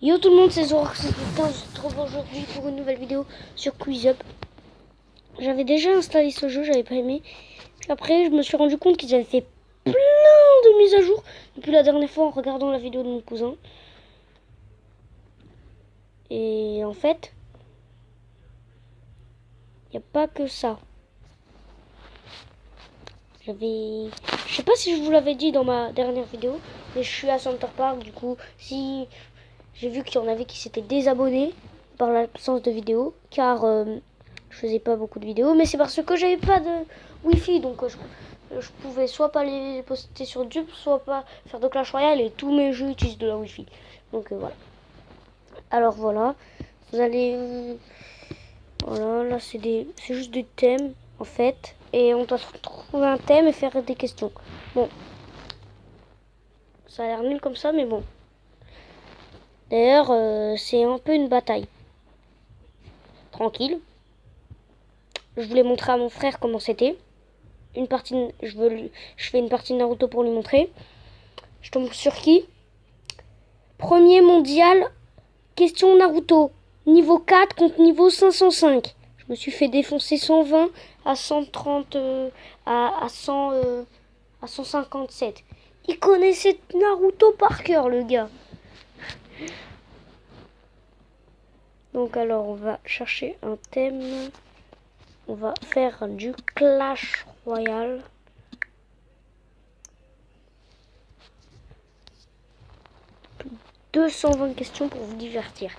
Yo tout le monde, c'est Zora, on se retrouve aujourd'hui pour une nouvelle vidéo sur QuizUp. J'avais déjà installé ce jeu, j'avais pas aimé. Puis après, je me suis rendu compte qu'ils avaient fait plein de mises à jour depuis la dernière fois en regardant la vidéo de mon cousin. Et en fait, il n'y a pas que ça. Je sais pas si je vous l'avais dit dans ma dernière vidéo, mais je suis à Center Park, du coup, si j'ai vu qu'il y en avait qui s'étaient désabonnés par l'absence de vidéos, car je faisais pas beaucoup de vidéos, mais c'est parce que j'avais pas de wifi, donc je pouvais soit pas les poster sur YouTube, soit pas faire de Clash Royale, et tous mes jeux utilisent de la wifi. Donc voilà. Alors voilà, vous allez... voilà, là c'est juste des thèmes en fait, et on doit trouver un thème et faire des questions. Bon, ça a l'air nul comme ça, mais bon. D'ailleurs, c'est un peu une bataille. Tranquille. Je voulais montrer à mon frère comment c'était. Je fais une partie de Naruto pour lui montrer. Je tombe sur qui? Premier mondial, question Naruto. Niveau 4 contre niveau 505. Je me suis fait défoncer 120 à 130, à 100, à 157. Il connaissait Naruto par cœur, le gars. Donc alors, on va chercher un thème. On va faire du Clash Royale. Plus de 220 questions pour vous divertir.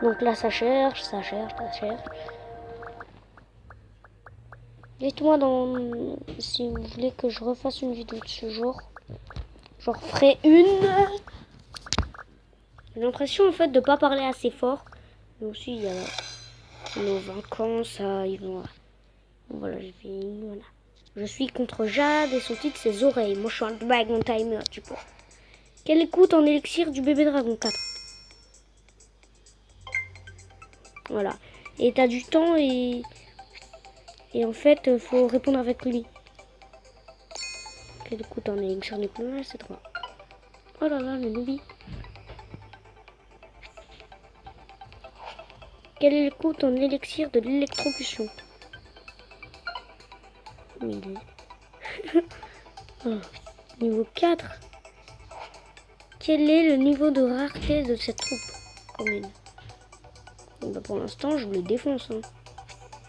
Donc là, ça cherche. Dites-moi si vous voulez que je refasse une vidéo de ce genre. J'en ferai une. J'ai l'impression en fait de pas parler assez fort. Mais aussi il y a nos vacances, ils vont. Voilà, voilà. Je suis contre Jade et son titre c'est Oreilles. Moi je suis un Dragon Timer, tu vois. Quelle écoute en élixir du bébé dragon 4? Voilà. Et t'as du temps et en fait faut répondre avec lui. Quelle écoute en élixir du plus c'est 3. Oh là là, le noobi. Quelle est l'écoute en élixir de l'électrocution? 1000. Oh, niveau 4. Quel est le niveau de rareté de cette troupe commune? Bah pour l'instant, je le défonce. Hein.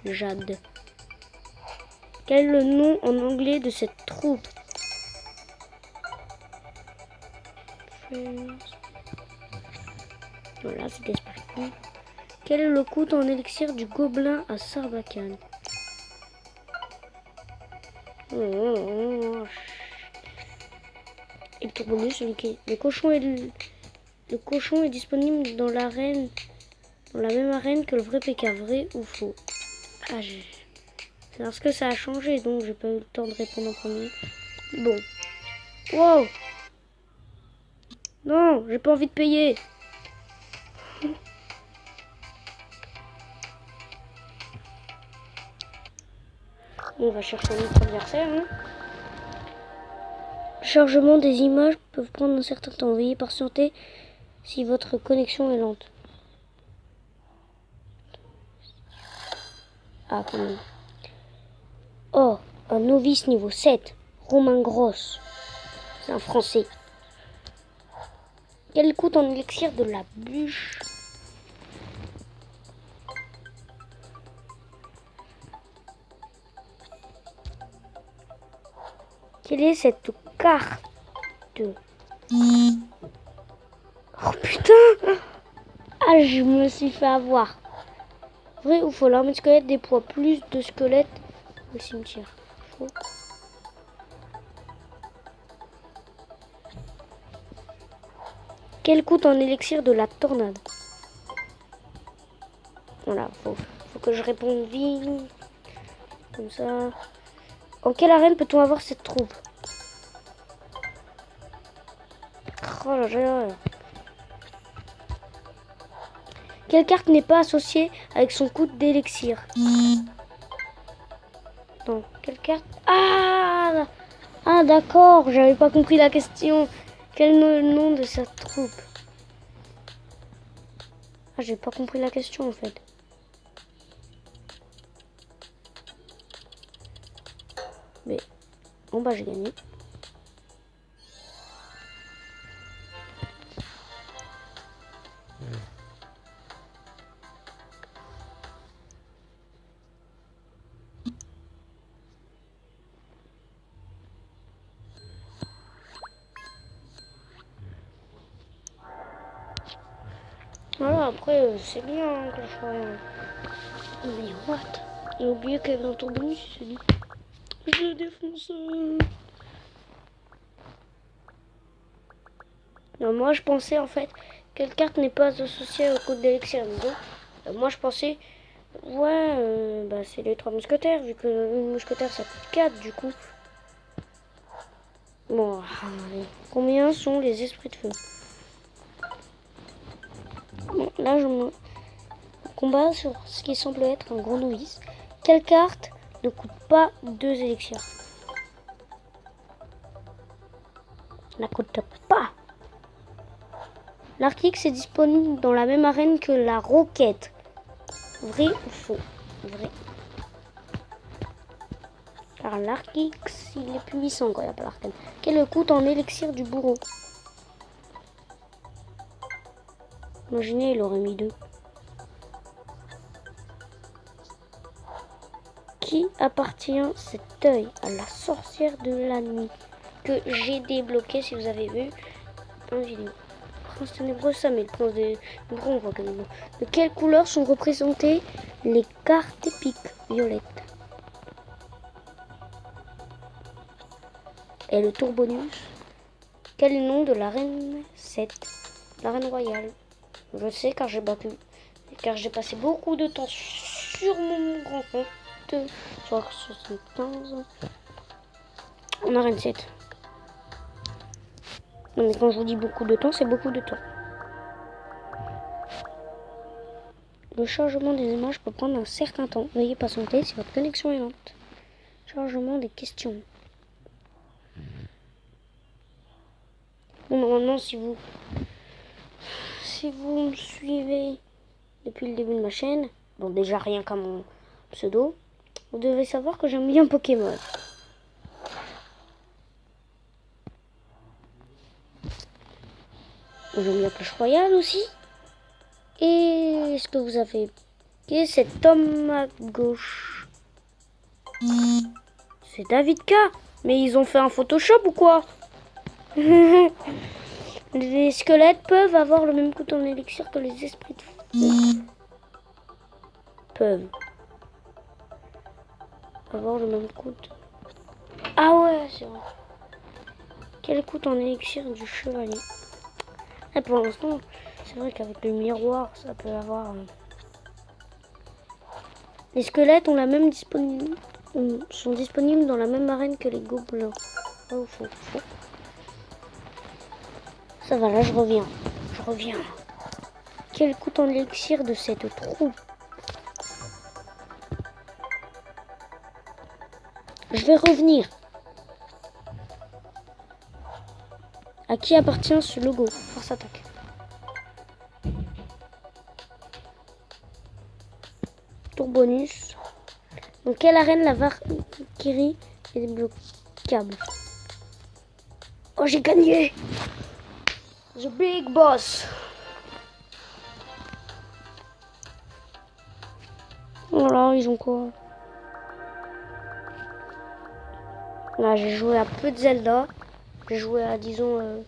Jade. Quel est le nom en anglais de cette troupe? Voilà, c'était Sparky. Quel est le coût en élixir du gobelin à Sarbacane? Et le bonus, le cochon est disponible dans l'arène, dans la même arène que le vrai PK, vrai ou faux? Ah, c'est parce que ça a changé, donc j'ai pas eu le temps de répondre en premier. Bon. Wow. Non, j'ai pas envie de payer. On va chercher notre adversaire. Hein. Le chargement des images peut prendre un certain temps. Veuillez patienter si votre connexion est lente. Ah, quand même. Oh, un novice niveau 7. Romain Grosse. C'est un français. Quel coûte en élixir de la bûche? Quelle est cette carte? Oh putain! Ah, je me suis fait avoir. Vrai ou faux? L'armée de squelettes déploie plus de squelettes au cimetière. Faux. Quel coûte en élixir de la tornade? Voilà, faut que je réponde vite. Comme ça. En quelle arène peut-on avoir cette troupe? Oh là là. Quelle carte n'est pas associée avec son coût d'élixir? Attends, quelle carte? Ah, ah d'accord, j'avais pas compris la question. Quel est le nom de cette troupe? Ah, j'ai pas compris la question en fait. Mais bon bah j'ai gagné. Voilà, après c'est bien hein, que je sois mais what? J'ai oublié qu'il y avait un tour bonus, il s'est dit. Je le défonce. Non, moi je pensais en fait quelle carte n'est pas associée au code d'élixir. Moi je pensais ouais bah c'est les 3 mousquetaires vu que une mousquetaire ça coûte 4 du coup. Bon, allez. Combien sont les esprits de feu? Bon, là je me combat sur ce qui semble être un gros novice. Quelle carte ne coûte pas 2 élixirs? La coûte pas. L'Arctique est disponible dans la même arène que la roquette. Vrai ou faux? Vrai. Car l'Arctique, il est puissant quand il n'y a pas l'arcane. Quel coût en élixir du bourreau? Imaginez, il aurait mis 2. Qui appartient cet œil? À la sorcière de la nuit. Que j'ai débloqué si vous avez vu en vidéo. Prince ténébreux, ça, mais le prince des ténébreux, on voit quand même. De quelle couleur sont représentées les cartes épiques? Violette. Et le tour bonus? Quel est le nom de la reine 7? La reine royale. Je sais car j'ai battu. Car j'ai passé beaucoup de temps sur mon grand compte. Sur 75. On a reine 7. Non mais quand je vous dis beaucoup de temps, c'est beaucoup de temps. Le chargement des images peut prendre un certain temps. Veuillez patienter si votre connexion est lente. Chargement des questions. Bon, normalement, si vous me suivez depuis le début de ma chaîne, bon déjà rien qu'à mon pseudo, vous devez savoir que j'aime bien Pokémon. J'aime bien Clash Royale aussi. Et est-ce que vous avez... Qui est cet homme à gauche? C'est David K. Mais ils ont fait un Photoshop ou quoi? Les squelettes peuvent avoir le même coût en élixir que les esprits de feu. Peuvent avoir le même coût. Ah ouais, c'est vrai. Quel coût en élixir du chevalier? Et pour l'instant, c'est vrai qu'avec le miroir, ça peut avoir... Les squelettes ont la même sont disponibles dans la même arène que les gobelins. Oh, faux. Ça va, là je reviens. Quel coût en élixir de cette troupe? Je vais revenir. À qui appartient ce logo? Force attaque. Tour bonus. Dans quelle arène la Valkyrie est débloquable? Oh, j'ai gagné! The Big Boss! Voilà, ils ont quoi? Là, j'ai joué à peu de Zelda. J'ai joué à, disons...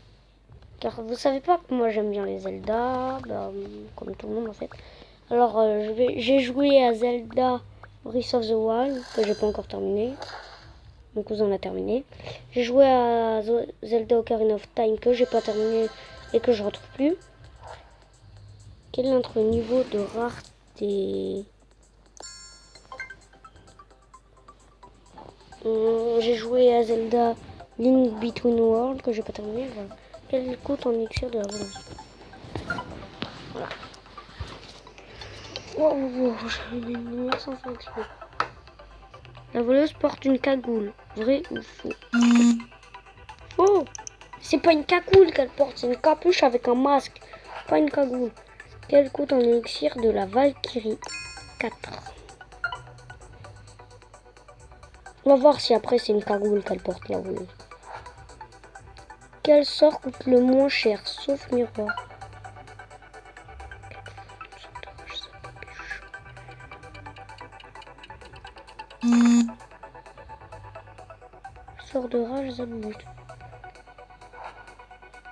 car vous savez pas que moi j'aime bien les Zelda, bah, comme tout le monde en fait. Alors, j'ai joué à Zelda Breath of the Wild, que j'ai pas encore terminé. Mon cousin l'a terminé. J'ai joué à Zelda Ocarina of Time, que j'ai pas terminé et que je retrouve plus. Quel est notre niveau de rareté? J'ai joué à Zelda Link Between Worlds, que j'ai pas terminé. Voilà. Quel coûte en élixir de la volonté? Voilà. Wow, j'ai une lumière sans faire exprès. La voleuse porte une cagoule. Vrai ou faux? Faux. C'est pas une cagoule qu'elle porte, c'est une capuche avec un masque. Pas une cagoule. Quel coûte un élixir de la Valkyrie? 4. On va voir si après c'est une cagoule qu'elle porte, la voleuse. Quel sort coûte le moins cher, sauf miroir? Sort de rage, Zabut.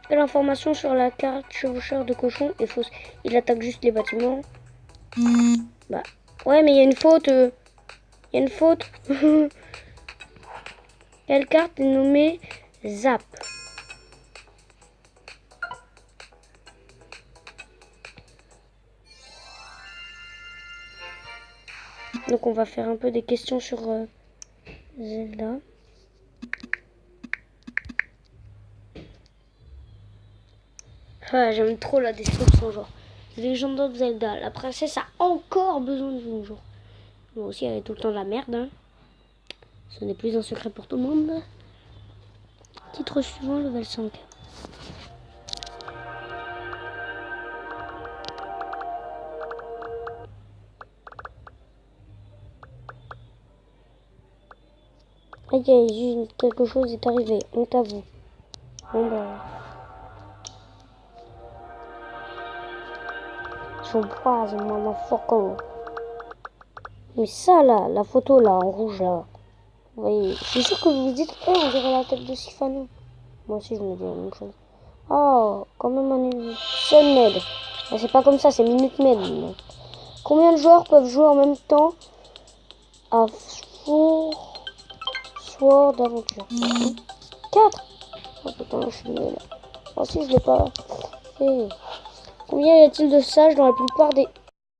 Quelle information sur la carte chevaucheur de cochon est fausse? Il attaque juste les bâtiments. Bah, ouais, mais il y a une faute. Il y a une faute. Quelle carte est nommée Zap? Donc on va faire un peu des questions sur Zelda. Ah, j'aime trop la description, genre. Legend of Zelda, la princesse a encore besoin de vous, genre. Moi aussi, elle est tout le temps de la merde, hein. Ce n'est plus un secret pour tout le monde. Titre suivant, level 5. Aïe, aïe, quelque chose est arrivé. Honte à vous. Bon bah... Surprise, motherfucker. Mais ça là, la photo là, en rouge là. Vous voyez, je suis sûr que vous vous dites, oh, on dirait la tête de Sifano. Moi aussi, je me dis la même chose. Oh, quand même un Sunmed. C'est pas comme ça, c'est Minute Med. Combien de joueurs peuvent jouer en même temps à Sword d'aventure? 4. Oh putain, je suis nul. Oh si, je l'ai pas fait. Combien y a-t-il de sages dans la plupart des